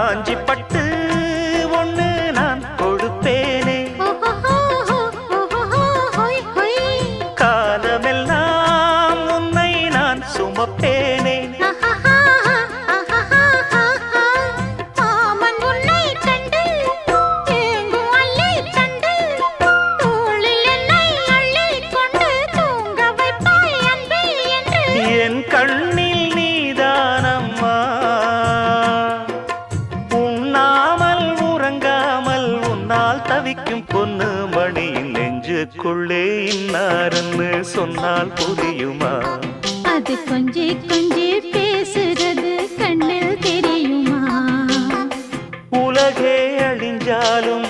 காஞ்சி பட்டு ஒண்ணு நான் கொடுப்பேனே, காலமெல்லாம் உன்னை நான் சுமப்பேனே. என் கண்ணில் நீதானம்மா, உண்ணாமல் உறங்காமல் உன்னால் தவிக்கும் பொண்ணு மணியின் நெஞ்சுக்குள்ளே இன்னாருன்னு சொன்னால் புரியுமா? அது கொஞ்சி கொஞ்சி பேசுறது கண்ணில் தெரியுமா? உலகே அழிஞ்சாலும்